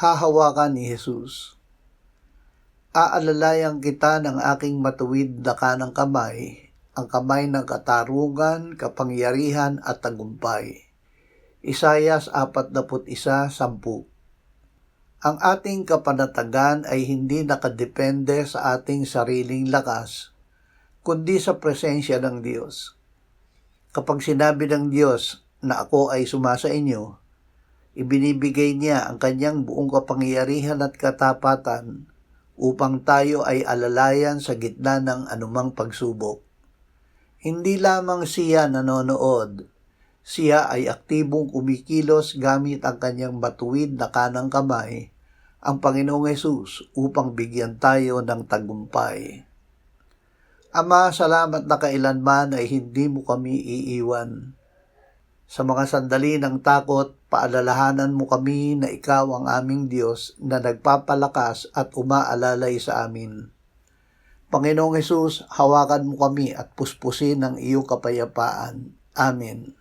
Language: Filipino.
hahawakan ni Jesus. Aalalayan kita ng aking matuwid na kanang kamay, ang kamay ng katarungan, kapangyarihan at tagumpay. Isayas 41:10. Ang ating kapanatagan ay hindi nakadepende sa ating sariling lakas, kundi sa presensya ng Diyos. Kapag sinabi ng Diyos na ako ay sumasa inyo, ibinibigay niya ang kanyang buong kapangyarihan at katapatan upang tayo ay alalayan sa gitna ng anumang pagsubok. Hindi lamang siya nanonood, siya ay aktibong kumikilos gamit ang kanyang matuwid na kanang kamay, ang Panginoong Hesus, upang bigyan tayo ng tagumpay. Ama, salamat na kailanman ay hindi mo kami iiwan. Sa mga sandali ng takot, paalalahanan mo kami na ikaw ang aming Diyos na nagpapalakas at umaalalay sa amin. Panginoong Hesus, hawakan mo kami at puspusin ang iyong kapayapaan. Amen.